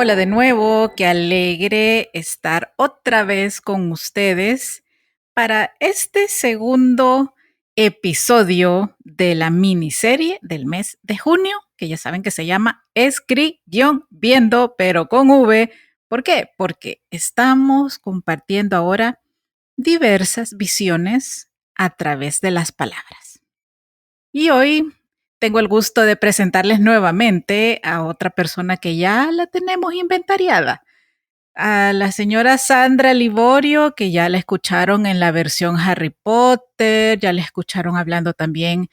Hola de nuevo, qué alegre estar otra vez con ustedes para este segundo episodio de la miniserie del mes de junio, que ya saben que se llama Escri-Viendo, pero con V. ¿Por qué? Porque estamos compartiendo ahora diversas visiones a través de las palabras. Y hoy tengo el gusto de presentarles nuevamente a otra persona que ya la tenemos inventariada, a la señora Sandra Liborio, que ya la escucharon en la versión Harry Potter, ya la escucharon hablando también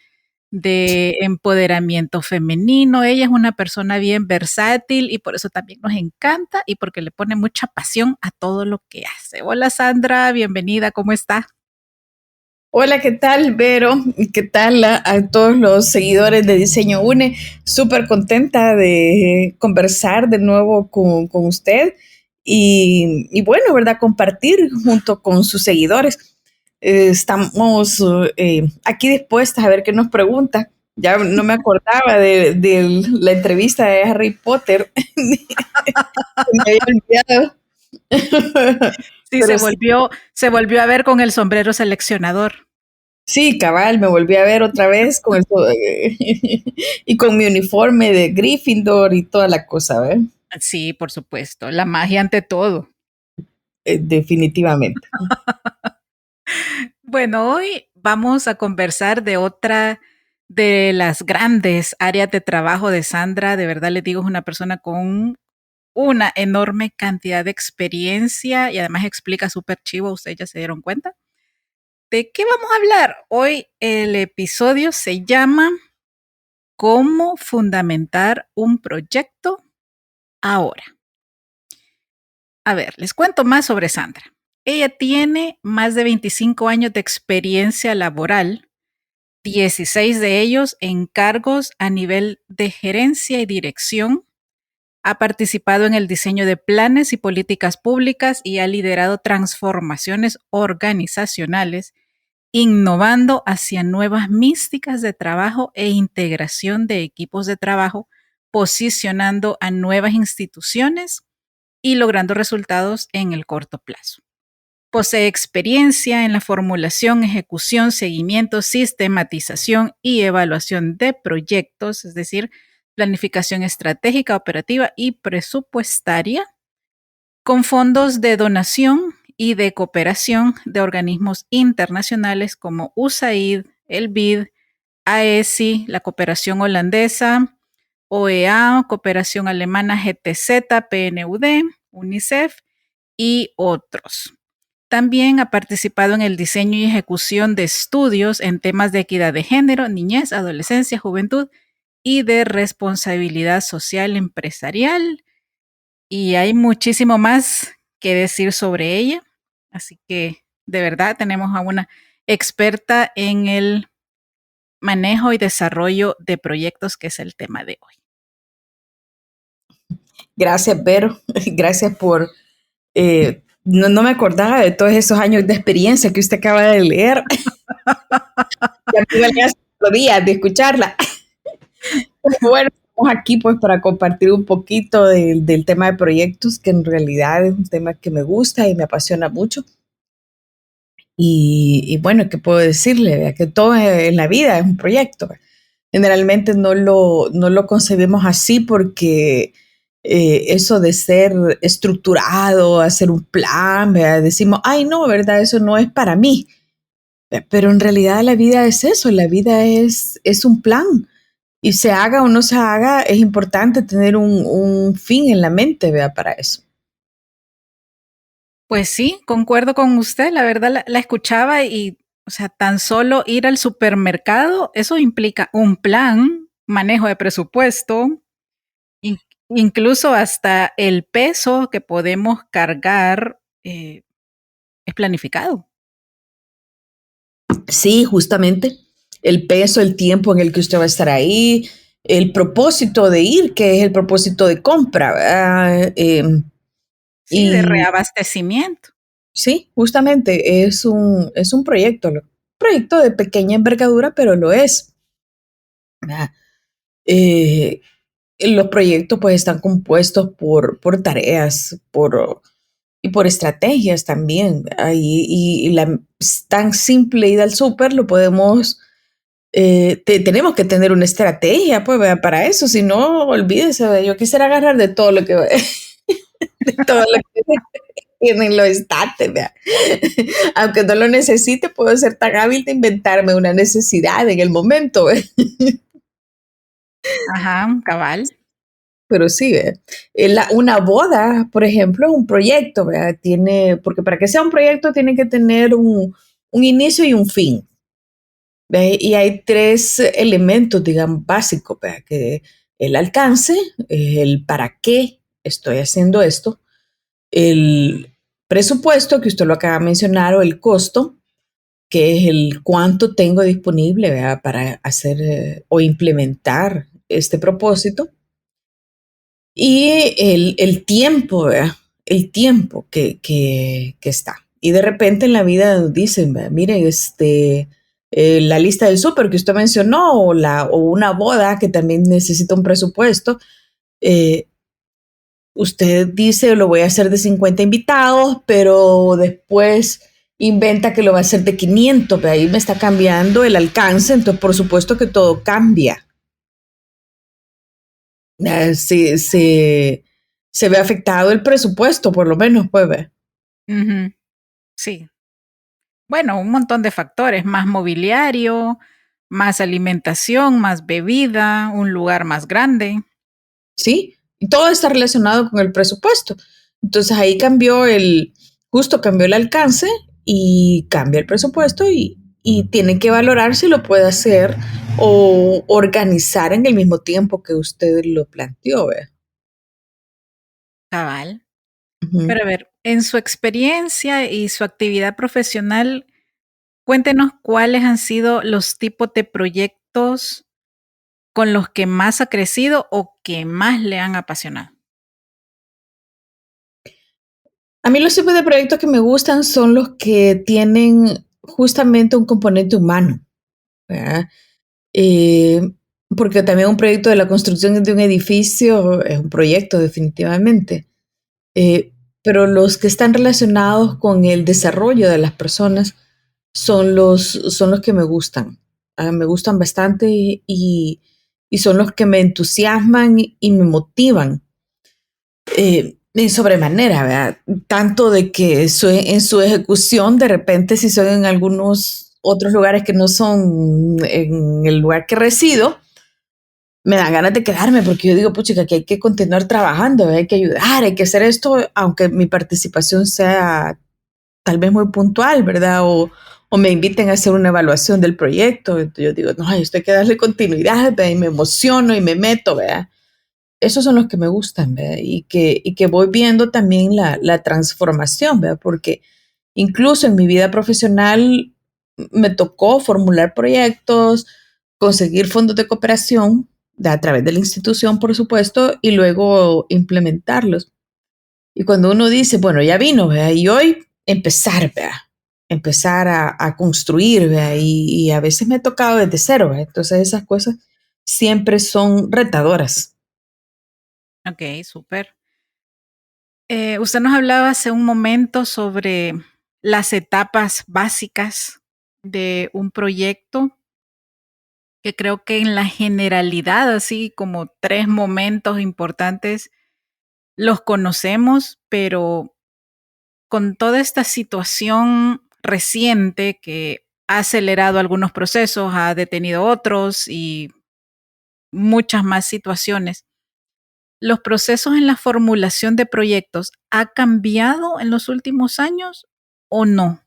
de empoderamiento femenino. Ella es una persona bien versátil y por eso también nos encanta y porque le pone mucha pasión a todo lo que hace. Hola Sandra, bienvenida, ¿cómo está? Hola, ¿qué tal, Vero? ¿Qué tal a todos los seguidores de Diseño Une? Súper contenta de conversar de nuevo con usted y bueno, ¿verdad? Compartir junto con sus seguidores. Estamos aquí dispuestas a ver qué nos pregunta. Ya no me acordaba de la entrevista de Harry Potter. Me había olvidado. Sí, Pero sí. se volvió a ver con el sombrero seleccionador. Sí, cabal, me volví a ver otra vez con y con mi uniforme de Gryffindor y toda la cosa, ¿ver? Sí, por supuesto, la magia ante todo. Definitivamente. Bueno, hoy vamos a conversar de otra de las grandes áreas de trabajo de Sandra. De verdad les digo, es una persona con una enorme cantidad de experiencia y además explica súper chivo, ustedes ya se dieron cuenta. ¿De qué vamos a hablar? Hoy el episodio se llama ¿Cómo fundamentar un proyecto ahora? A ver, les cuento más sobre Sandra. Ella tiene más de 25 años de experiencia laboral, 16 de ellos en cargos a nivel de gerencia y dirección. Ha participado en el diseño de planes y políticas públicas y ha liderado transformaciones organizacionales, innovando hacia nuevas místicas de trabajo e integración de equipos de trabajo, posicionando a nuevas instituciones y logrando resultados en el corto plazo. Posee experiencia en la formulación, ejecución, seguimiento, sistematización y evaluación de proyectos, es decir, planificación estratégica, operativa y presupuestaria, con fondos de donación y de cooperación de organismos internacionales como USAID, el BID, AESI, la cooperación holandesa, OEA, cooperación alemana GTZ, PNUD, UNICEF y otros. También ha participado en el diseño y ejecución de estudios en temas de equidad de género, niñez, adolescencia, juventud y de responsabilidad social empresarial. Y hay muchísimo más que decir sobre ella. Así que de verdad tenemos a una experta en el manejo y desarrollo de proyectos, que es el tema de hoy. Gracias, Vero. Gracias por... no me acordaba de todos esos años de experiencia que usted acaba de leer. Ya me iba a leer 5 días de escucharla. Bueno, estamos aquí pues para compartir un poquito del tema de proyectos, que en realidad es un tema que me gusta y me apasiona mucho. Y bueno, ¿qué puedo decirle? ¿Verdad? Que todo en la vida es un proyecto. Generalmente no lo concebimos así porque eso de ser estructurado, hacer un plan, ¿verdad? Decimos, ay no, ¿verdad? Eso no es para mí. Pero en realidad la vida es eso, la vida es un plan. Y se haga o no se haga, es importante tener un fin en la mente, ¿verdad? Para eso. Pues sí, concuerdo con usted. La verdad la escuchaba y, o sea, tan solo ir al supermercado, eso implica un plan, manejo de presupuesto, in- incluso hasta el peso que podemos cargar es planificado. Sí, justamente el peso, el tiempo en el que usted va a estar ahí, el propósito de ir, que es el propósito de compra, ¿verdad? Sí, de Y reabastecimiento. sí, justamente es un proyecto, proyecto de pequeña envergadura, pero lo es, ¿verdad? los proyectos pues están compuestos por tareas, y por estrategias también. Y la tan simple ida al súper lo podemos, tenemos que tener una estrategia pues, ¿verdad? Para eso, si no, olvídese, ¿verdad? Yo quisiera agarrar de todo lo que, de todo lo que tienen los estantes, ¿verdad? Aunque no lo necesite, puedo ser tan hábil de inventarme una necesidad en el momento, ¿verdad? Ajá, cabal. Pero sí, ¿verdad? Una boda, por ejemplo, es un proyecto, ¿verdad? Porque para que sea un proyecto tiene que tener un inicio y un fin. ¿Ve? Y hay tres elementos, digamos, básicos, ¿verdad? Que el alcance, el para qué estoy haciendo esto, el presupuesto, que usted lo acaba de mencionar, o el costo, que es el cuánto tengo disponible, ¿verdad? Para hacer o implementar este propósito, y el tiempo, ¿verdad? El tiempo que está. Y de repente en la vida nos dicen, ¿verdad? Mire, la lista del súper que usted mencionó, o una boda que también necesita un presupuesto, eh, usted dice, lo voy a hacer de 50 invitados, pero después inventa que lo va a hacer de 500, ¿verdad? Ahí me está cambiando el alcance, entonces por supuesto que todo cambia. Se ve afectado el presupuesto, por lo menos, pues ve. Ujú, sí. Bueno, un montón de factores, más mobiliario, más alimentación, más bebida, un lugar más grande. ¿Sí? Y todo está relacionado con el presupuesto. Entonces ahí justo cambió el alcance y cambia el presupuesto y tiene que valorar si lo puede hacer o organizar en el mismo tiempo que usted lo planteó, ¿ve? Cabal. Ujú. Pero a ver, en su experiencia y su actividad profesional, cuéntenos cuáles han sido los tipos de proyectos con los que más ha crecido o que más le han apasionado. A mí los tipos de proyectos que me gustan son los que tienen justamente un componente humano, ¿verdad? Eh, Porque también un proyecto de la construcción de un edificio es un proyecto definitivamente. Eh, pero los que están relacionados con el desarrollo de las personas son los que me gustan. Me gustan bastante y son los que me entusiasman y me motivan en sobremanera, ¿verdad? Tanto de que en su ejecución, de repente, si son en algunos otros lugares que no son en el lugar que resido, me dan ganas de quedarme porque yo digo, pucha, que hay que continuar trabajando, hay que ayudar, hay que hacer esto, aunque mi participación sea tal vez muy puntual, ¿verdad? O me inviten a hacer una evaluación del proyecto. Entonces yo digo, no, esto hay que darle continuidad, ¿verdad? Y me emociono y me meto, ¿verdad? Esos son los que me gustan, ¿verdad? Y que voy viendo también la transformación, ¿verdad? Porque incluso en mi vida profesional me tocó formular proyectos, conseguir fondos de cooperación a través de la institución, por supuesto, y luego implementarlos. Y cuando uno dice, bueno, ya vino, ¿verdad? Y hoy empezar, ¿verdad? Empezar a construir, ¿verdad? Y a veces me ha tocado desde cero, ¿verdad? Entonces esas cosas siempre son retadoras. Ok, súper. Usted nos hablaba hace un momento sobre las etapas básicas de un proyecto, que creo que en la generalidad, así como 3 momentos importantes, los conocemos, pero con toda esta situación reciente que ha acelerado algunos procesos, ha detenido otros y muchas más situaciones, ¿los procesos en la formulación de proyectos ha cambiado en los últimos años o no?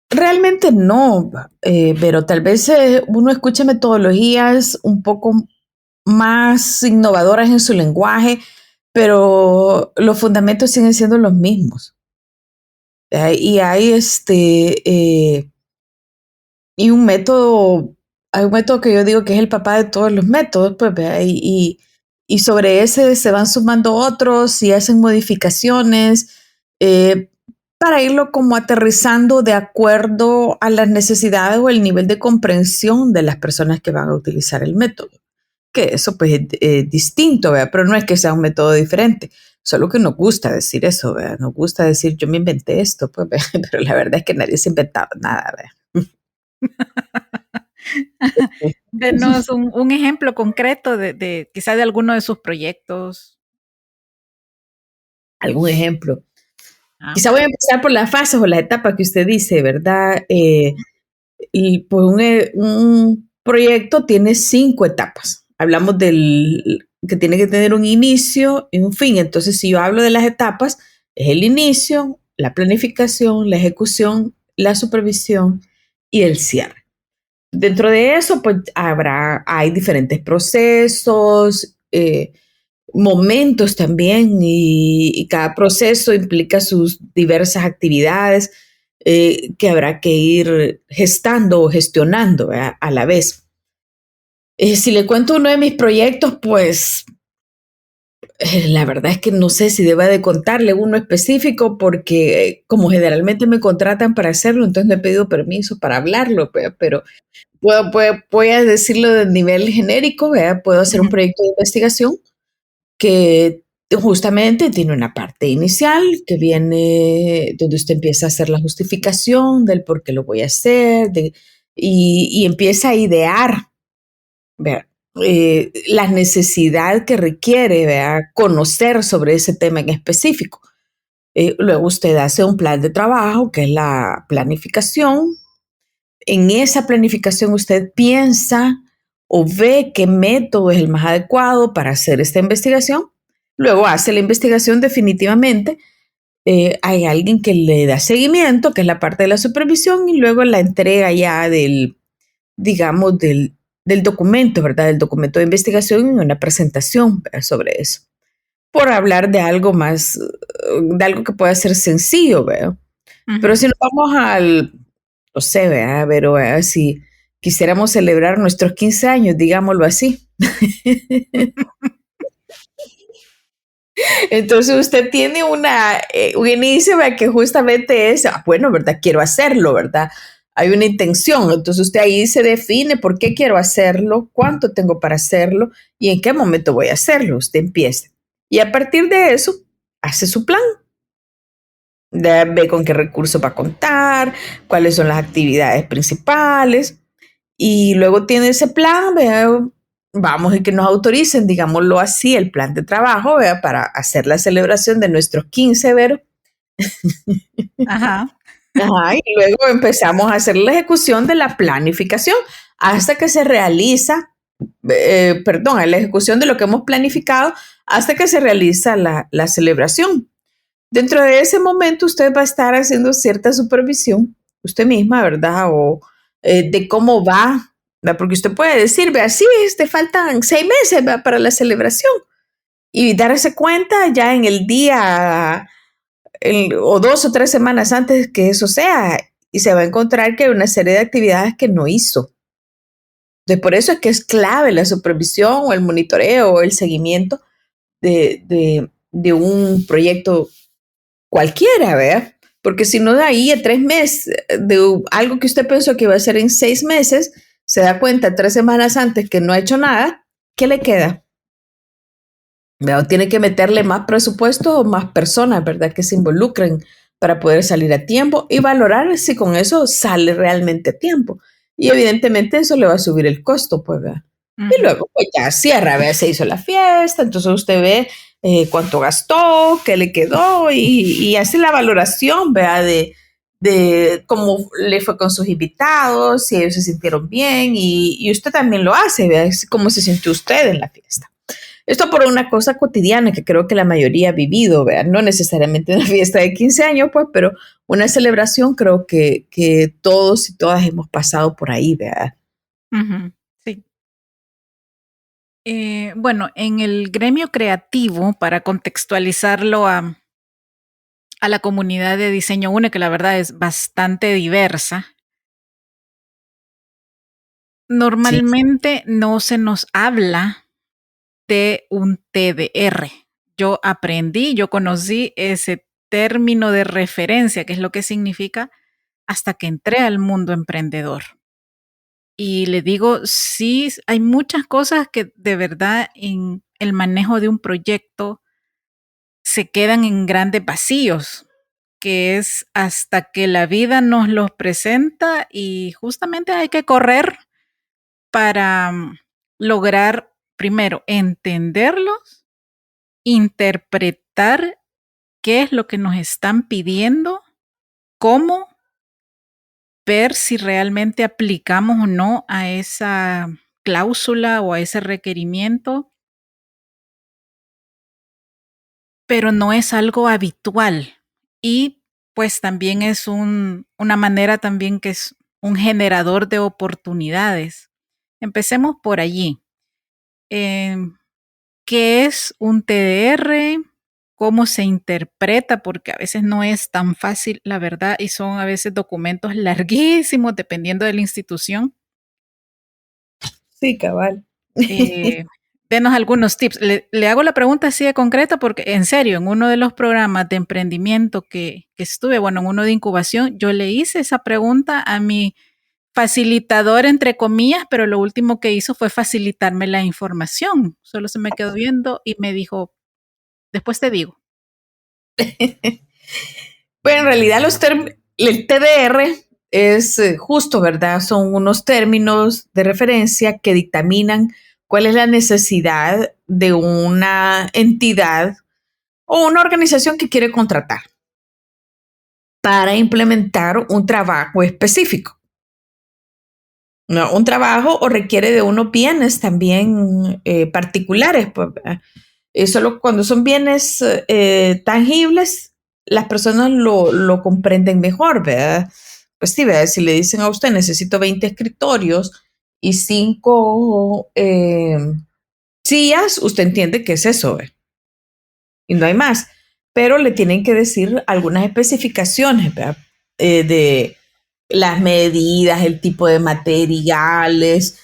Realmente no, pero tal vez uno escuche metodologías un poco más innovadoras en su lenguaje, pero los fundamentos siguen siendo los mismos. Y y hay un método que yo digo que es el papá de todos los métodos, pues, ¿verdad? Y sobre ese se van sumando otros y hacen modificaciones eh, para irlo como aterrizando de acuerdo a las necesidades o el nivel de comprensión de las personas que van a utilizar el método. que eso pues es distinto, ¿verdad? Pero no es que sea un método diferente, solo que nos gusta decir eso, ¿verdad? Nos gusta decir, yo me inventé esto, pues, ¿verdad? Pero la verdad es que nadie se ha inventado nada, ¿verdad? Denos un ejemplo concreto de quizá de alguno de sus proyectos. Algún ejemplo. Ah, Quizá voy a empezar por las fases o las etapas que usted dice, ¿verdad? Y pues un proyecto tiene 5 etapas. Hablamos del que tiene que tener un inicio y un fin. Entonces, si yo hablo de las etapas, es el inicio, la planificación, la ejecución, la supervisión y el cierre. Dentro de eso, pues hay diferentes procesos, momentos también, y cada proceso implica sus diversas actividades que habrá que ir gestando o gestionando, ¿verdad? A la vez. Si le cuento uno de mis proyectos, pues la verdad es que no sé si deba de contarle uno específico porque como generalmente me contratan para hacerlo, entonces no he pedido permiso para hablarlo, pero voy a decirlo de nivel genérico, ¿verdad? Puedo hacer un ujú. proyecto de investigación que justamente tiene una parte inicial que viene donde usted empieza a hacer la justificación del por qué lo voy a hacer y empieza a idear, ¿verdad? La necesidad que requiere, ¿verdad? Conocer sobre ese tema en específico. Luego usted hace un plan de trabajo, que es la planificación. En esa planificación usted piensa o ve qué método es el más adecuado para hacer esta investigación. Luego hace la investigación definitivamente. Hay alguien que le da seguimiento, que es la parte de la supervisión, y luego la entrega ya digamos, del documento, ¿verdad? Del documento de investigación y una presentación, ¿verdad? Sobre eso. Por hablar de algo más, de algo que pueda ser sencillo, ¿verdad? Pero Ujú. si nos vamos no sé, ¿verdad? Pero si quisiéramos celebrar nuestros 15 años, digámoslo así. Entonces usted tiene un inicio, ¿verdad? Que justamente es, bueno, ¿verdad? Quiero hacerlo, ¿verdad? Hay una intención, entonces usted ahí se define por qué quiero hacerlo, cuánto tengo para hacerlo y en qué momento voy a hacerlo. Usted empieza. Y a partir de eso, hace su plan. Ve con qué recursos va a contar, cuáles son las actividades principales y luego tiene ese plan, ¿vea? Vamos y que nos autoricen, digámoslo así, el plan de trabajo, ¿vea? Para hacer la celebración de nuestros 15, ¿ver? Ajá. Ajá, y luego empezamos a hacer la ejecución de la planificación hasta que se realiza, perdón, la ejecución de lo que hemos planificado hasta que se realiza la celebración. Dentro de ese momento usted va a estar haciendo cierta supervisión, usted misma, ¿verdad? O de cómo va, ¿verdad? Porque usted puede decir, vea, sí, te faltan 6 meses, ¿verdad? Para la celebración y darse cuenta ya en el día o 2 o 3 semanas antes que eso sea y se va a encontrar que hay una serie de actividades que no hizo. Entonces, por eso es que es clave la supervisión o el monitoreo o el seguimiento de un proyecto cualquiera, ¿verdad? Porque si no de ahí a 3 meses, de algo que usted pensó que iba a hacer en 6 meses, se da cuenta 3 semanas antes que no ha hecho nada, ¿qué le queda? ¿Verdad? Tiene que meterle más presupuesto o más personas, ¿verdad? Que se involucren para poder salir a tiempo y valorar si con eso sale realmente a tiempo. Y evidentemente eso le va a subir el costo, pues, ¿verdad? Y Ujú. luego, pues ya cierra, ¿verdad? Se hizo la fiesta, entonces usted ve cuánto gastó, qué le quedó y hace la valoración, ¿verdad? De cómo le fue con sus invitados, si ellos se sintieron bien y usted también lo hace, ¿verdad? Cómo se sintió usted en la fiesta. Esto por una cosa cotidiana que creo que la mayoría ha vivido, ¿verdad? No necesariamente una fiesta de 15 años, pues, pero una celebración creo que todos y todas hemos pasado por ahí, ¿verdad? Ujú. Sí. Bueno, en el gremio creativo, para contextualizarlo a la comunidad de Diseño UNE, que la verdad es bastante diversa, Sí, normalmente no se nos habla de un TDR. Yo conocí ese término de referencia, que es lo que significa, hasta que entré al mundo emprendedor. Y le digo, sí, hay muchas cosas que de verdad en el manejo de un proyecto se quedan en grandes vacíos, que es hasta que la vida nos los presenta y justamente hay que correr para lograr primero entenderlos, interpretar qué es lo que nos están pidiendo, cómo ver si realmente aplicamos o no a esa cláusula o a ese requerimiento, pero no es algo habitual. Y pues también es una manera también que es un generador de oportunidades. Empecemos por allí. ¿Qué es un TDR? ¿Cómo se interpreta? Porque a veces no es tan fácil, la verdad, y son a veces documentos larguísimos dependiendo de la institución. Sí, cabal. Denos algunos tips. Le hago la pregunta así de concreta porque, en serio, en uno de los programas de emprendimiento que estuve, bueno, en uno de incubación, yo le hice esa pregunta a mi facilitador, entre comillas, pero lo último que hizo fue facilitarme la información. Solo se me quedó viendo y me dijo, después te digo. Bueno, en realidad el TDR es justo, ¿verdad? Son unos términos de referencia que dictaminan cuál es la necesidad de una entidad o una organización que quiere contratar para implementar un trabajo específico. ¿No? Un trabajo o requiere de unos bienes también particulares. Pues, solo cuando son bienes tangibles, las personas lo comprenden mejor, ¿verdad? Pues sí, ¿verdad? Si le dicen a usted necesito 20 escritorios y 5 sillas, usted entiende que es eso, ¿verdad? Y no hay más. Pero le tienen que decir algunas especificaciones, ¿verdad? De las medidas, el tipo de materiales,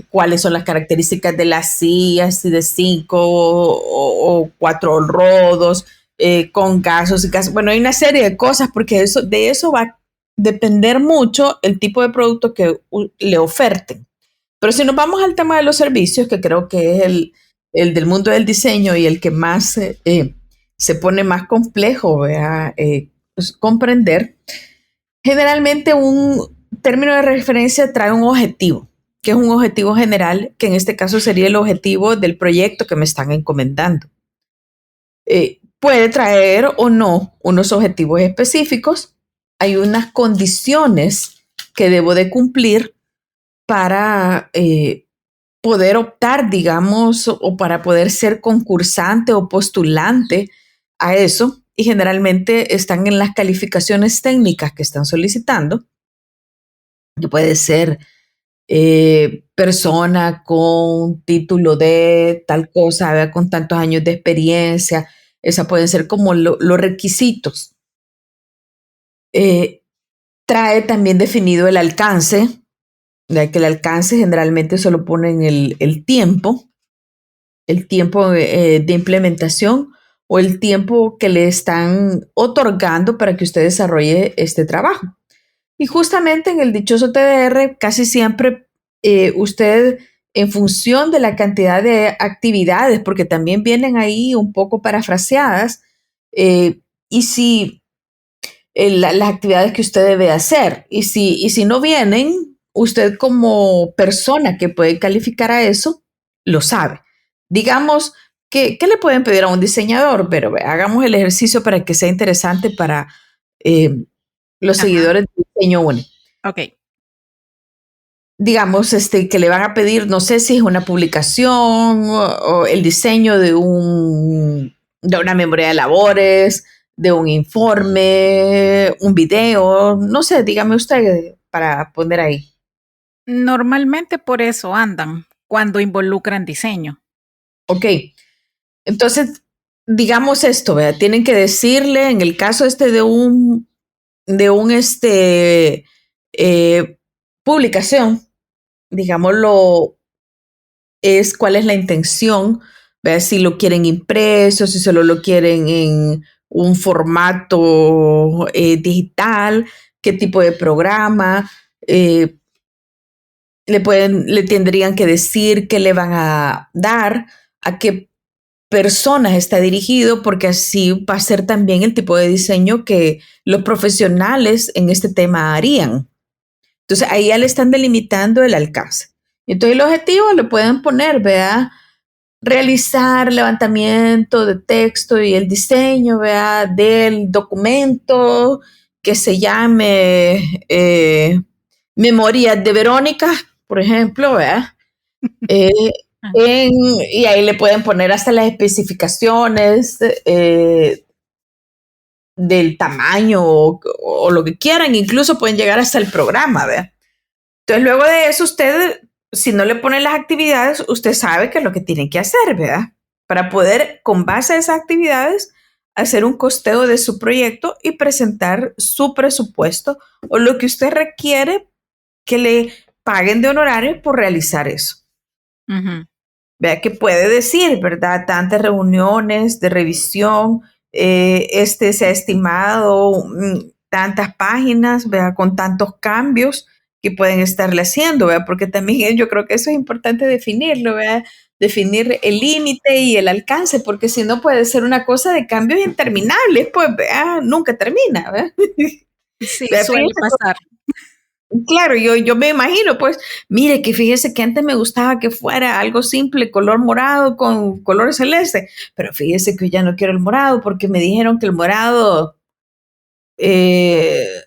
cuáles son las características de las sillas, si de 5 o 4 rodos, con gasos y gas. Bueno, hay una serie de cosas porque de eso va a depender mucho el tipo de producto que le oferten. Pero si nos vamos al tema de los servicios, que creo que es el del mundo del diseño y el que más se pone más complejo, pues, comprender. Generalmente un término de referencia trae un objetivo, que es un objetivo general, que en este caso sería el objetivo del proyecto que me están encomendando. Puede traer o no unos objetivos específicos. Hay unas condiciones que debo de cumplir para poder optar, digamos, o para poder ser concursante o postulante a eso. Y generalmente están en las calificaciones técnicas que están solicitando, que puede ser persona con título de tal cosa, ¿verdad? Con tantos años de experiencia. Esas pueden ser como los requisitos. Trae también definido el alcance, ya que el alcance generalmente solo ponen el tiempo de implementación o el tiempo que le están otorgando para que usted desarrolle este trabajo. Y justamente en el dichoso TDR, casi siempre usted, en función de la cantidad de actividades, porque también vienen ahí un poco parafraseadas, y si las actividades que usted debe hacer, y si no vienen, usted como persona que puede calificar a eso, lo sabe. Digamos, ¿qué le pueden pedir a un diseñador? Pero hagamos el ejercicio para que sea interesante para los Ajá. seguidores de Diseño Une. Ok. Digamos, que le van a pedir, no sé si es una publicación o el diseño de una memoria de labores, de un informe, un video, no sé, dígame usted para poner ahí. Normalmente por eso andan cuando involucran diseño. Ok, entonces, digamos esto, ¿verdad? Tienen que decirle, en el caso de un publicación, digámoslo, es cuál es la intención, ver si lo quieren impreso, si solo lo quieren en un formato digital, qué tipo de programa. le tendrían que decir qué le van a dar, a qué personas está dirigido, porque así va a ser también el tipo de diseño que los profesionales en este tema harían. Entonces ahí ya le están delimitando el alcance. Entonces el objetivo le pueden poner, vea, realizar levantamiento de texto y el diseño, vea, del documento que se llame Memorias de Verónica, por ejemplo, vea. Eh, Ah, y ahí le pueden poner hasta las especificaciones del tamaño o lo que quieran, incluso pueden llegar hasta el programa, ¿verdad? Entonces, luego de eso, usted, si no le ponen las actividades, usted sabe qué es lo que tiene que hacer, ¿verdad? Para poder, con base a esas actividades, hacer un costeo de su proyecto y presentar su presupuesto o lo que usted requiere que le paguen de honorario por realizar eso. ujú. Vea que puede decir, ¿verdad? Tantas reuniones de revisión, se ha estimado tantas páginas, vea, con tantos cambios que pueden estarle haciendo, vea, porque también yo creo que eso es importante definirlo, vea, definir el límite y el alcance, porque si no puede ser una cosa de cambios interminables, pues vea, nunca termina, vea. Sí, Vea, suele fíjese. pasar. Claro, yo me imagino, pues, mire, que fíjese que antes me gustaba que fuera algo simple, color morado con color celeste, pero fíjese que ya no quiero el morado porque me dijeron que el morado eh,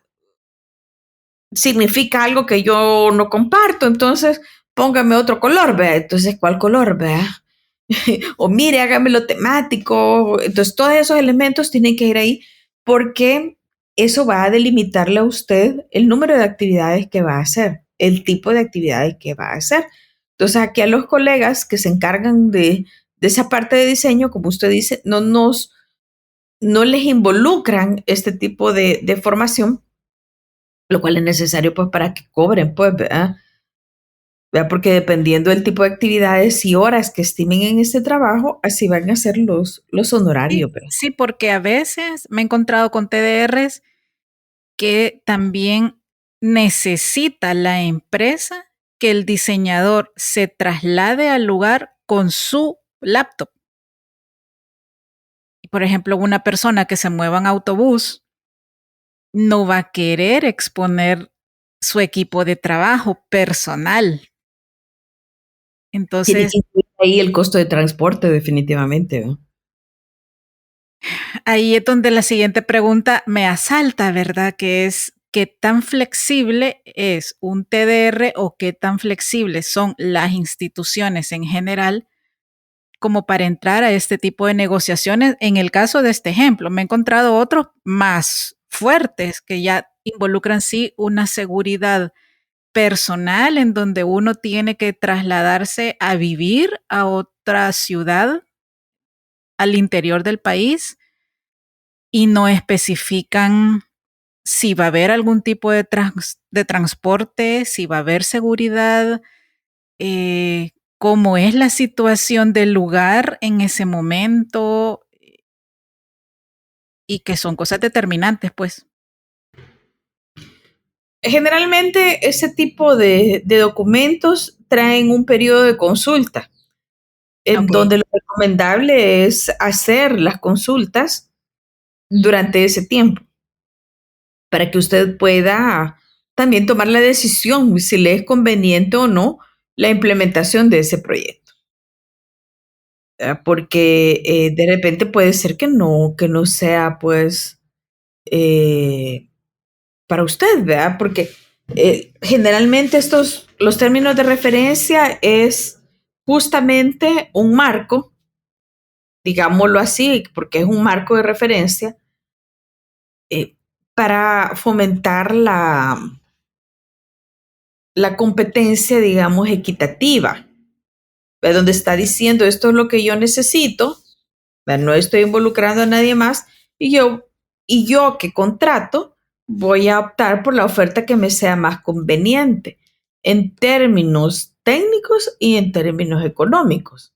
significa algo que yo no comparto, entonces póngame otro color, vea. Entonces, ¿cuál color, vea? O mire, hágamelo temático. Entonces, todos esos elementos tienen que ir ahí porque eso va a delimitarle a usted el número de actividades que va a hacer, el tipo de actividades que va a hacer. Entonces, aquí a los colegas que se encargan de esa parte de diseño, como usted dice, no les involucran este tipo de formación, lo cual es necesario pues para que cobren, pues, ¿verdad? ¿Verdad? Porque dependiendo del tipo de actividades y horas que estimen en este trabajo, así van a ser los Sí, honorarios, ¿verdad? sí, porque a veces me he encontrado con TDRs que también necesita la empresa que el diseñador se traslade al lugar con su laptop. Y, por ejemplo, una persona que se mueva en autobús no va a querer exponer su equipo de trabajo personal. Tiene que Entonces, incluir ahí el costo de transporte, definitivamente, ¿verdad? ahí es donde la siguiente pregunta me asalta, ¿verdad? Que es, ¿qué tan flexible es un TDR o qué tan flexibles son las instituciones en general como para entrar a este tipo de negociaciones? En el caso de este ejemplo, me he encontrado otros más fuertes que ya involucran sí una seguridad personal en donde uno tiene que trasladarse a vivir a otra ciudad al interior del país y no especifican si va a haber algún tipo de transporte, si va a haber seguridad, cómo es la situación del lugar en ese momento y que son cosas determinantes, pues. Generalmente ese tipo de documentos traen un periodo de consulta, en Ok. donde lo recomendable es hacer las consultas durante ese tiempo, para que usted pueda también tomar la decisión si le es conveniente o no la implementación de ese proyecto. Porque de repente puede ser que no sea pues eh, para usted, ¿verdad? Porque generalmente los términos de referencia es justamente un marco, digámoslo así, porque es un marco de referencia eh, para fomentar la competencia, digamos, equitativa, ¿verdad? Donde está diciendo esto es lo que yo necesito, ¿verdad? No estoy involucrando a nadie más y yo que contrato voy a optar por la oferta que me sea más conveniente en términos técnicos y en términos económicos.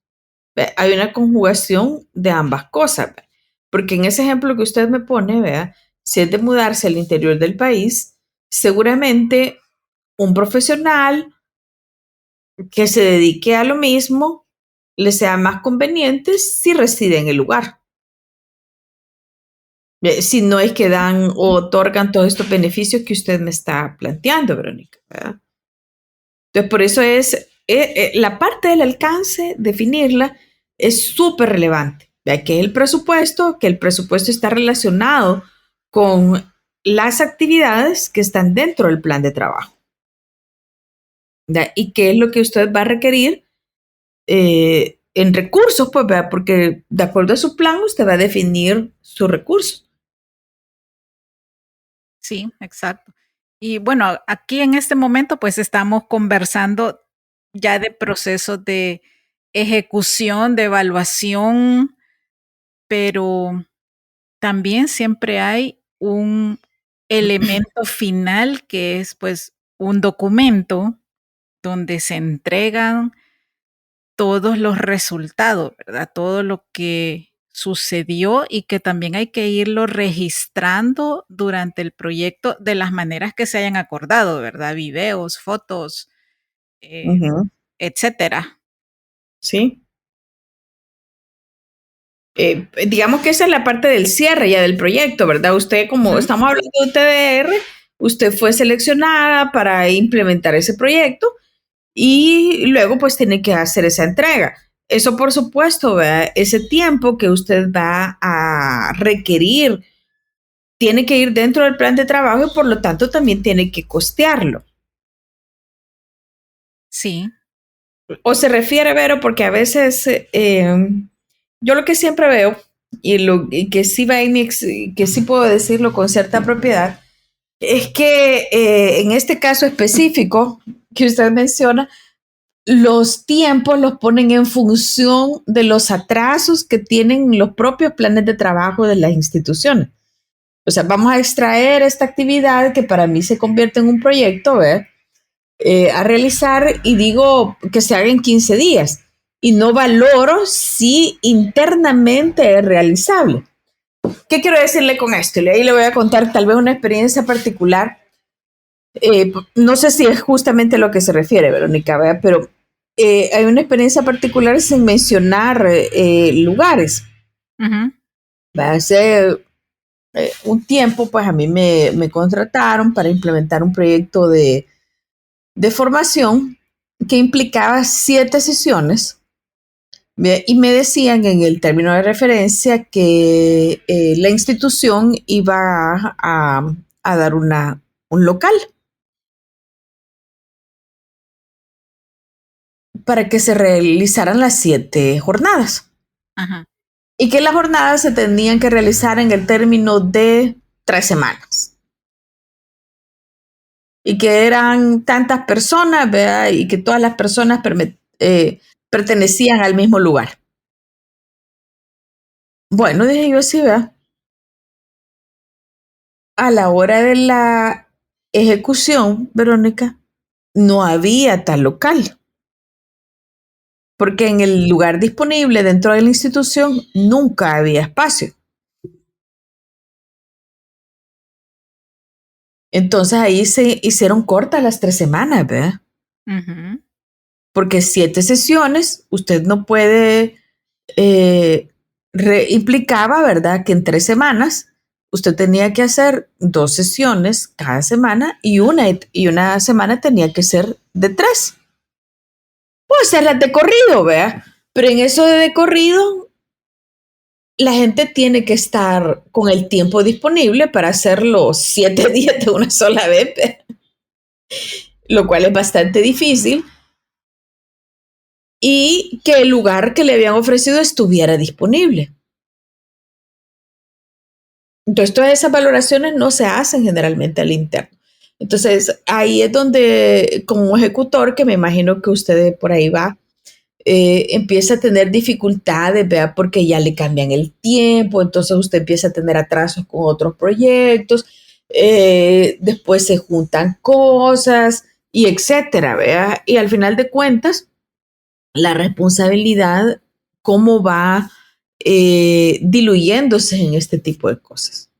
¿Ve? Hay una conjugación de ambas cosas, ¿ve? Porque en ese ejemplo que usted me pone, vea, si es de mudarse al interior del país, seguramente un profesional que se dedique a lo mismo le sea más conveniente si reside en el lugar. Si no es que dan o otorgan todos estos beneficios que usted me está planteando, Verónica, ¿verdad? Entonces, por eso es la parte del alcance, definirla, es súper relevante. ¿Verdad? Que el presupuesto está relacionado con las actividades que están dentro del plan de trabajo. ¿Verdad? Y qué es lo que usted va a requerir en recursos, pues, ¿verdad? Porque de acuerdo a su plan, usted va a definir sus recursos. Sí, exacto. Y bueno, aquí en este momento pues estamos conversando ya de procesos de ejecución, de evaluación, pero también siempre hay un elemento final que es pues un documento donde se entregan todos los resultados, ¿verdad? Todo lo que sucedió y que también hay que irlo registrando durante el proyecto de las maneras que se hayan acordado, ¿verdad? Videos, fotos, eh, Ujú. etcétera. Sí. Digamos que esa es la parte del cierre ya del proyecto, ¿verdad? Usted, como Ujú. estamos hablando de TDR, usted fue seleccionada para implementar ese proyecto y luego pues tiene que hacer esa entrega. Eso por supuesto, ¿verdad? Ese tiempo que usted va a requerir tiene que ir dentro del plan de trabajo y por lo tanto también tiene que costearlo. Sí. O se refiere, Vero, porque a veces yo lo que siempre veo y que sí va en que sí puedo decirlo con cierta propiedad, es que en este caso específico que usted menciona, los tiempos los ponen en función de los atrasos que tienen los propios planes de trabajo de las instituciones. O sea, vamos a extraer esta actividad que para mí se convierte en un proyecto, ¿verdad? A realizar y digo que se haga en 15 días y no valoro si internamente es realizable. ¿Qué quiero decirle con esto? Y ahí le voy a contar tal vez una experiencia particular. No sé si es justamente lo que se refiere, Verónica, ¿verdad? Pero hay una experiencia particular sin mencionar lugares. Ujú. Hace un tiempo, pues a mí me contrataron para implementar un proyecto de formación que implicaba 7 sesiones. Y me decían en el término de referencia que la institución iba a dar un local para que se realizaran las 7 jornadas Ajá. y que las jornadas se tenían que realizar en el término de 3 semanas y que eran tantas personas, ¿verdad? Y que todas las personas pertenecían al mismo lugar. Bueno, dije yo sí, ¿verdad? A la hora de la ejecución, Verónica, no había tal local, porque en el lugar disponible dentro de la institución nunca había espacio. Entonces ahí se hicieron cortas las 3 semanas, ¿verdad? Ujú. Porque 7 sesiones, usted no puede, eh, implicaba, ¿verdad? Que en 3 semanas usted tenía que hacer 2 sesiones cada semana y una semana tenía que ser de 3. Puedo hacerlas de corrido, vea. Pero en eso de corrido, la gente tiene que estar con el tiempo disponible para hacer los 7 días de una sola vez, ¿ve? Lo cual es bastante difícil. Y que el lugar que le habían ofrecido estuviera disponible. Entonces, todas esas valoraciones no se hacen generalmente al interno. Entonces, ahí es donde, como ejecutor, que me imagino que usted por ahí va, empieza a tener dificultades, ¿vea? Porque ya le cambian el tiempo, entonces usted empieza a tener atrasos con otros proyectos, después se juntan cosas y etcétera, ¿vea? Y al final de cuentas, la responsabilidad, cómo va diluyéndose en este tipo de cosas.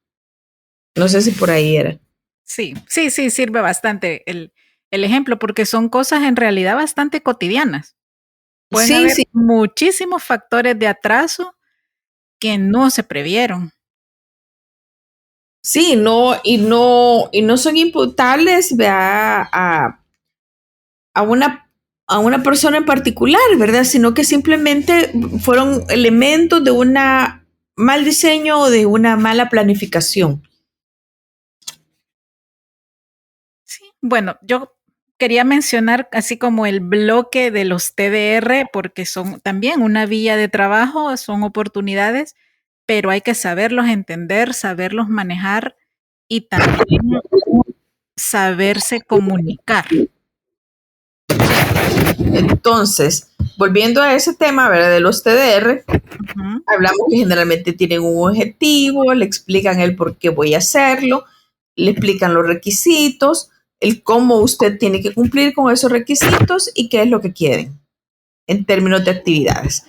No sé si por ahí era. Sí, sí, sí, sirve bastante el el ejemplo, porque son cosas en realidad bastante cotidianas. Pueden Sí, haber sí, muchísimos factores de atraso que no se previeron. sí, no son imputables, vea, a una, a una persona en particular, ¿verdad? Sino que simplemente fueron elementos de un mal diseño o de una mala planificación. Sí, bueno, yo quería mencionar así como el bloque de los TDR, porque son también una vía de trabajo, son oportunidades, pero hay que saberlos entender, saberlos manejar y también saberse comunicar. Entonces, volviendo a ese tema, ¿verdad? De los TDR, Ujú. hablamos que generalmente tienen un objetivo, le explican el por qué voy a hacerlo, le explican los requisitos, el cómo usted tiene que cumplir con esos requisitos y qué es lo que quieren en términos de actividades.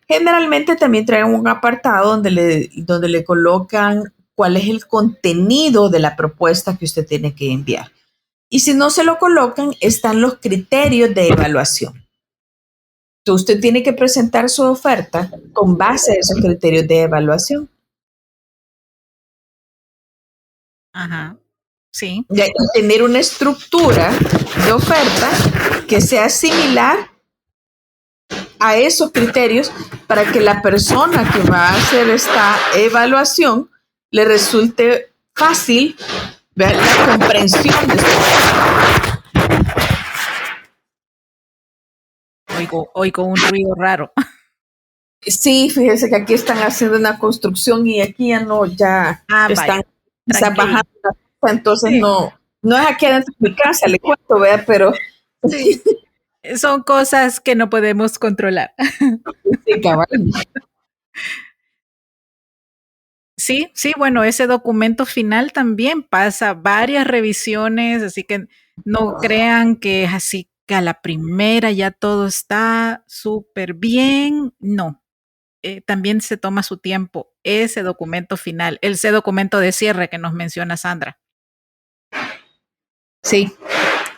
Generalmente también traen un apartado donde le colocan cuál es el contenido de la propuesta que usted tiene que enviar. Y si no se lo colocan, están los criterios de evaluación. Entonces, usted tiene que presentar su oferta con base a esos criterios de evaluación. Ajá, sí. Y hay que tener una estructura de oferta que sea similar a esos criterios para que la persona que va a hacer esta evaluación le resulte fácil ver la comprensión de esto. Oigo un ruido raro. Sí, fíjese que aquí están haciendo una construcción y aquí ya no, ya Ah, vaya, están quizás tranquila. bajando, entonces Sí, no es aquí adentro de mi casa, le cuento, vea, pero sí. Son cosas que no podemos controlar. sí, cabal. Sí, sí, bueno, ese documento final también pasa varias revisiones, así que no crean que es así que a la primera ya todo está súper bien. No, también se toma su tiempo ese documento final, ese documento de cierre que nos menciona Sandra. Sí,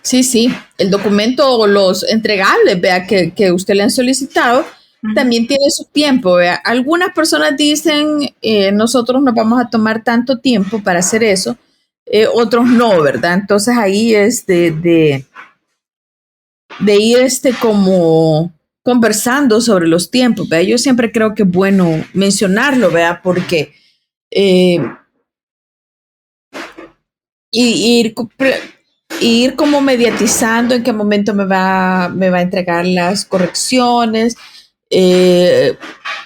sí, sí. El documento o los entregables, vea, que usted le han solicitado, Ujú. también tiene su tiempo, vea. Algunas personas dicen, nosotros nos vamos a tomar tanto tiempo para hacer eso, otros no, ¿verdad? Entonces ahí es de ir como conversando sobre los tiempos, vea. Yo siempre creo que es bueno mencionarlo, vea, porque eh, y ir ir como mediatizando en qué momento me va a entregar las correcciones, eh,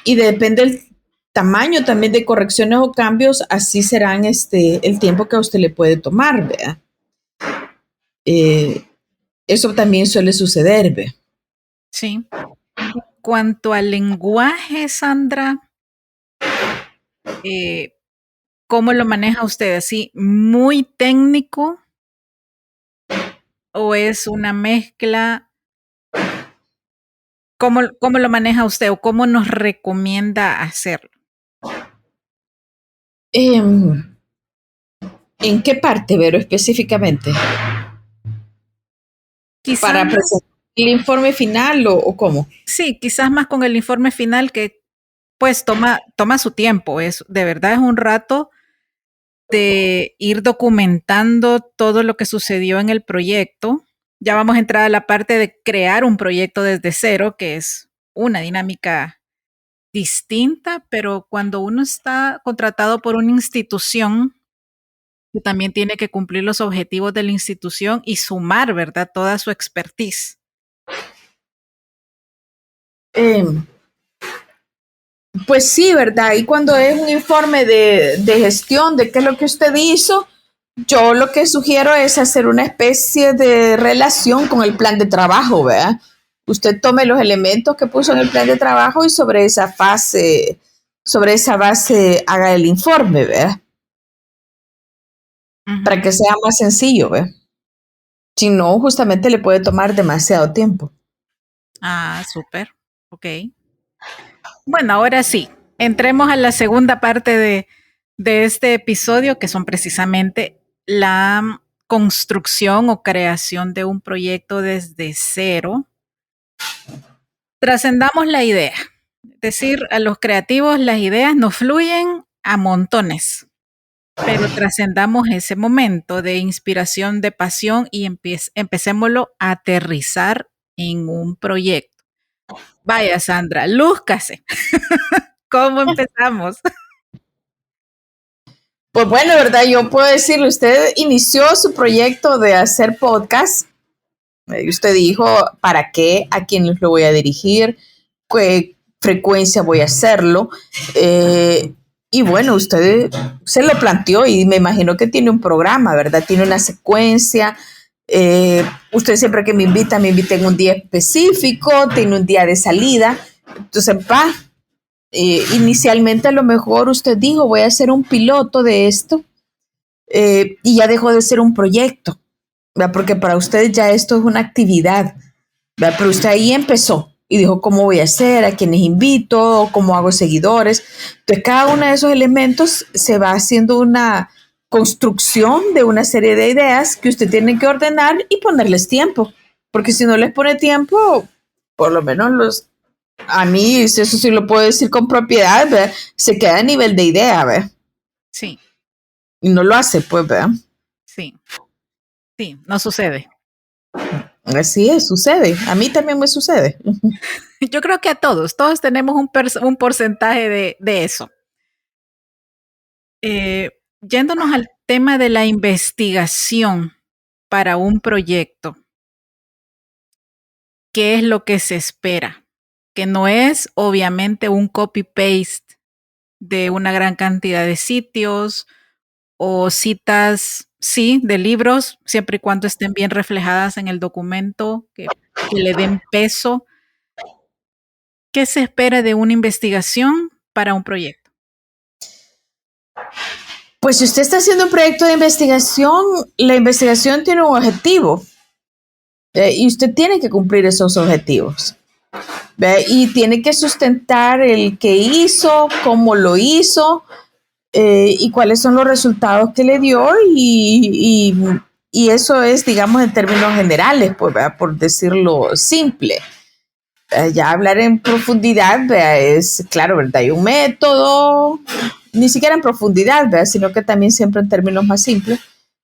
y depende del tamaño también de correcciones o cambios, así serán el tiempo que a usted le puede tomar, ¿vea? Eh, Eso también suele suceder, ¿ve? Sí. En cuanto al lenguaje, Sandra, eh, ¿cómo lo maneja usted? ¿Así muy técnico o es una mezcla? ¿Cómo lo maneja usted o cómo nos recomienda hacerlo? Em, ¿En qué parte, Vero, específicamente? Quizás ¿Para más, presentar el informe final o cómo? sí, quizás más con el informe final que pues toma su tiempo. De verdad es un rato de ir documentando todo lo que sucedió en el proyecto. Ya vamos a entrar a la parte de crear un proyecto desde cero, que es una dinámica distinta, pero cuando uno está contratado por una institución, que también tiene que cumplir los objetivos de la institución y sumar, ¿verdad? Toda su expertise. Em, Pues sí, ¿verdad? Y cuando es un informe de gestión de qué es lo que usted hizo, yo lo que sugiero es hacer una especie de relación con el plan de trabajo, ¿verdad? Usted tome los elementos que puso en el plan de trabajo y sobre esa base haga el informe, ¿verdad? Para Ujú. que sea más sencillo, ¿verdad? Si no, justamente le puede tomar demasiado tiempo. Ah, súper. Ok. Bueno, ahora sí, entremos a la segunda parte de este episodio, que son precisamente construcción o creación de un proyecto desde cero, trascendamos la idea. Es decir, a los creativos las ideas nos fluyen a montones, pero trascendamos ese momento de inspiración, de pasión y empecémoslo a aterrizar en un proyecto. Vaya, Sandra, lúzcase. ¿Cómo empezamos? Pues bueno, ¿verdad? Yo puedo decirle, usted inició su proyecto de hacer podcast. Y usted dijo, ¿para qué? ¿A quién lo voy a dirigir? ¿Qué frecuencia voy a hacerlo? Y bueno, usted se lo planteó y me imagino que tiene un programa, ¿verdad? Tiene una secuencia. Usted siempre que me invita en un día específico, tiene un día de salida. Entonces, va. Inicialmente a lo mejor usted dijo, voy a hacer un piloto de esto y ya dejó de ser un proyecto, ¿verdad? Porque para usted ya esto es una actividad, ¿verdad? Pero usted ahí empezó y dijo, ¿cómo voy a hacer? ¿A quiénes invito? ¿Cómo hago seguidores? Entonces, cada uno de esos elementos se va haciendo una construcción de una serie de ideas que usted tiene que ordenar y ponerles tiempo, porque si no les pone tiempo, por lo menos a mí, eso sí lo puedo decir con propiedad, ¿verdad? Se queda a nivel de idea, ¿verdad? Sí. Y no lo hace, pues, ¿verdad? Sí, sí, no sucede. Así es, sucede. A mí también me sucede. Yo creo que a todos tenemos un porcentaje de eso. Yéndonos al tema de la investigación para un proyecto, ¿qué es lo que se espera? Que no es obviamente un copy-paste de una gran cantidad de sitios o citas, sí, de libros, siempre y cuando estén bien reflejadas en el documento, que le den peso. ¿Qué se espera de una investigación para un proyecto? Pues si usted está haciendo un proyecto de investigación, la investigación tiene un objetivo y usted tiene que cumplir esos objetivos. Y tiene que sustentar el que hizo, cómo lo hizo y cuáles son los resultados que le dio y eso es, digamos, en términos generales, pues, ¿verdad? Por decirlo simple. Ya hablar en profundidad, ¿verdad? Es claro, ¿verdad? Hay un método, ni siquiera en profundidad, ¿verdad? Sino que también siempre en términos más simples.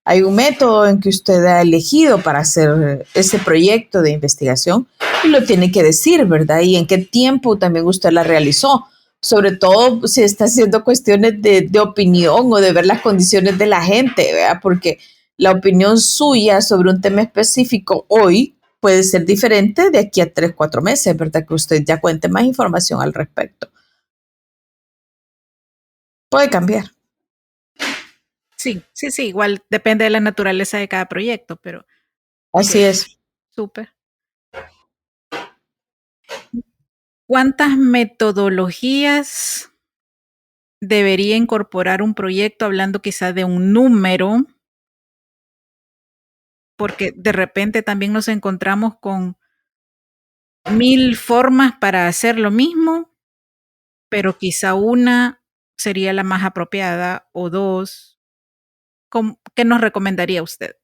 Hay un método en que usted ha elegido para hacer ese proyecto de investigación y lo tiene que decir, ¿verdad? Y en qué tiempo también usted la realizó. Sobre todo si está haciendo cuestiones de opinión o de ver las condiciones de la gente, ¿verdad? Porque la opinión suya sobre un tema específico hoy puede ser diferente de aquí a 3, 4 meses, ¿verdad? Que usted ya cuente más información al respecto. Puede cambiar. Sí, sí, sí, igual depende de la naturaleza de cada proyecto, pero Así es. súper. ¿Cuántas metodologías debería incorporar un proyecto, hablando quizá de un número? Porque de repente también nos encontramos con 1000 formas para hacer lo mismo, pero quizá una sería la más apropiada o 2. ¿Qué nos recomendaría usted?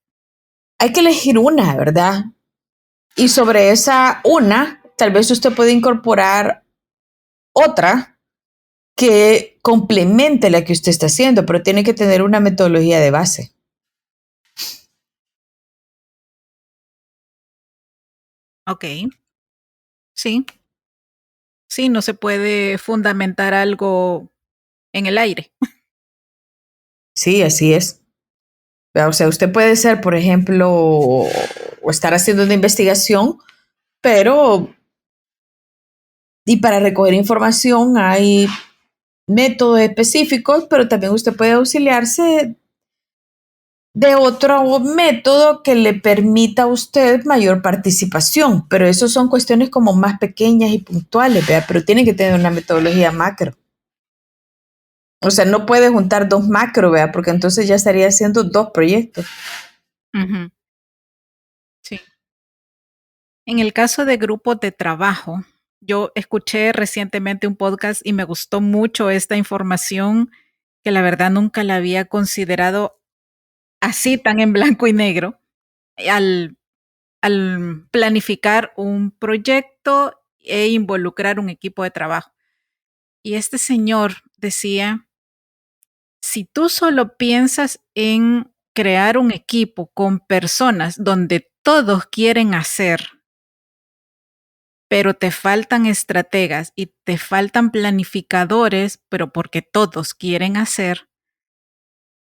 Hay que elegir una, ¿verdad? Y sobre esa una, tal vez usted puede incorporar otra que complemente la que usted está haciendo, pero tiene que tener una metodología de base. Ok, sí, sí, no se puede fundamentar algo en el aire. Sí, así es. O sea, usted puede ser, por ejemplo, o estar haciendo una investigación, pero y para recoger información hay métodos específicos, pero también usted puede auxiliarse de otro método que le permita a usted mayor participación, pero eso son cuestiones como más pequeñas y puntuales, ¿vea? Pero tiene que tener una metodología macro. O sea, no puede juntar dos macro, ¿vea? Porque entonces ya estaría haciendo dos proyectos. Ujú. Sí. En el caso de grupos de trabajo, yo escuché recientemente un podcast y me gustó mucho esta información que la verdad nunca la había considerado así tan en blanco y negro al, al planificar un proyecto e involucrar un equipo de trabajo. Y este señor decía, si tú solo piensas en crear un equipo con personas donde todos quieren hacer, pero te faltan estrategas y te faltan planificadores, pero porque todos quieren hacer,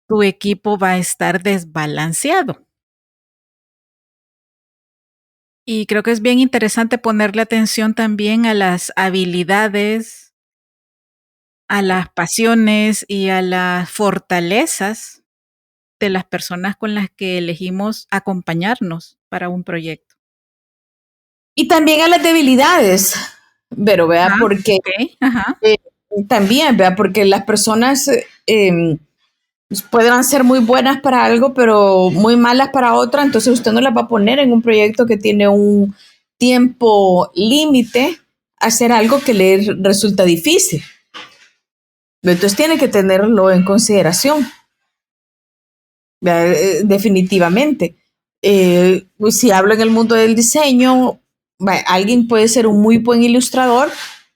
tu equipo va a estar desbalanceado. Y creo que es bien interesante ponerle atención también a las habilidades, a las pasiones y a las fortalezas de las personas con las que elegimos acompañarnos para un proyecto. Y también a las debilidades, pero vea, Ajá, porque okey, ajá. eh, también, vea, porque las personas pueden ser muy buenas para algo, pero muy malas para otra, entonces usted no las va a poner en un proyecto que tiene un tiempo límite a hacer algo que le resulta difícil. Entonces tiene que tenerlo en consideración, definitivamente. Pues si hablo en el mundo del diseño, alguien puede ser un muy buen ilustrador,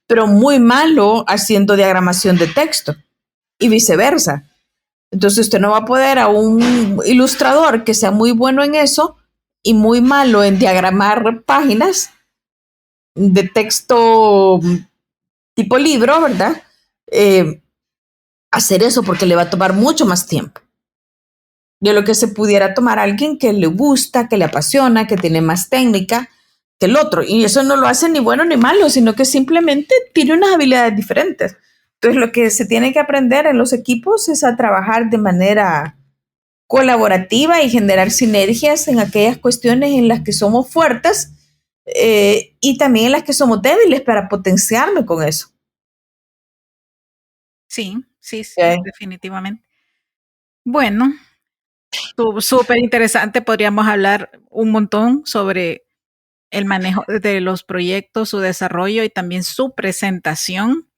pero muy malo haciendo diagramación de texto y viceversa. Entonces usted no va a poder a un ilustrador que sea muy bueno en eso y muy malo en diagramar páginas de texto tipo libro, ¿verdad? Eh, hacer eso porque le va a tomar mucho más tiempo de lo que se pudiera tomar a alguien que le gusta, que le apasiona, que tiene más técnica que el otro. Y eso no lo hace ni bueno ni malo, sino que simplemente tiene unas habilidades diferentes. Entonces lo que se tiene que aprender en los equipos es a trabajar de manera colaborativa y generar sinergias en aquellas cuestiones en las que somos fuertes y también en las que somos débiles para potenciarme con eso. Sí, sí, sí, ¿Okay? definitivamente. Bueno, estuvo superinteresante, podríamos hablar un montón sobre el manejo de los proyectos, su desarrollo y también su presentación.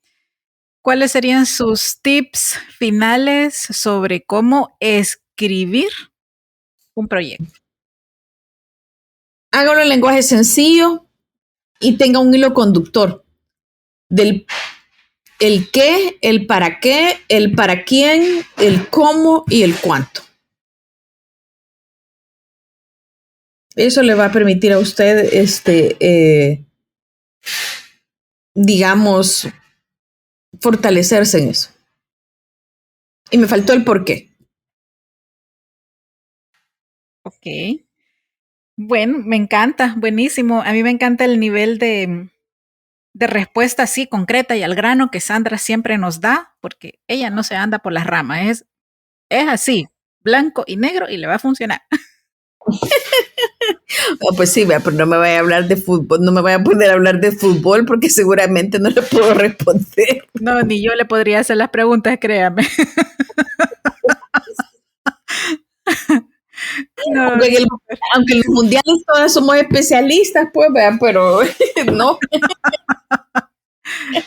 ¿Cuáles serían sus tips finales sobre cómo escribir un proyecto? Hágalo en lenguaje sencillo y tenga un hilo conductor del el qué, el para quién, el cómo y el cuánto. Eso le va a permitir a usted, digamos, fortalecerse en eso. Y me faltó el por qué. Ok. Bueno, me encanta, buenísimo. A mí me encanta el nivel de respuesta así concreta y al grano que Sandra siempre nos da, porque ella no se anda por las ramas, es así, blanco y negro y le va a funcionar. Oh, pues sí, vea, pero no me vaya a hablar de fútbol, no me vaya a poner a hablar de fútbol porque seguramente no le puedo responder. No, ni yo le podría hacer las preguntas, créame. No, Aunque súper. aunque en los mundiales todas somos especialistas, pues, vea, pero no.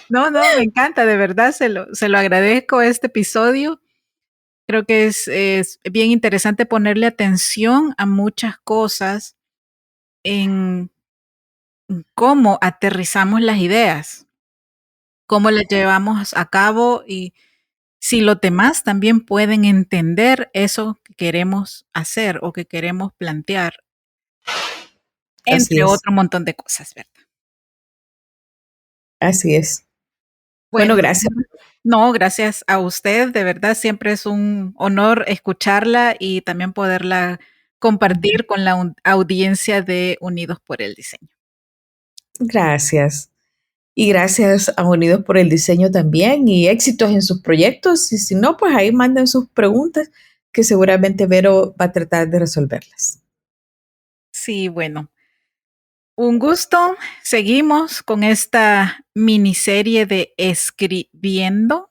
No, no, me encanta, de verdad, se lo agradezco este episodio. Creo que es bien interesante ponerle atención a muchas cosas en cómo aterrizamos las ideas, cómo las llevamos a cabo y si los demás también pueden entender eso que queremos hacer o que queremos plantear, Así entre es, otro montón de cosas, ¿verdad? así es. Bueno, Bueno, gracias. no, gracias a usted, de verdad siempre es un honor escucharla y también poderla compartir con la audiencia de Unidos por el Diseño. Gracias. Y gracias a Unidos por el Diseño también y éxitos en sus proyectos. Y si no, pues ahí manden sus preguntas que seguramente Vero va a tratar de resolverlas. Sí, bueno, un gusto. Seguimos con esta miniserie de escribiendo.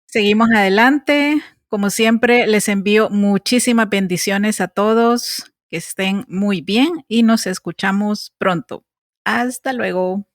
Seguimos adelante. Como siempre, les envío muchísimas bendiciones a todos. Que estén muy bien y nos escuchamos pronto. Hasta luego.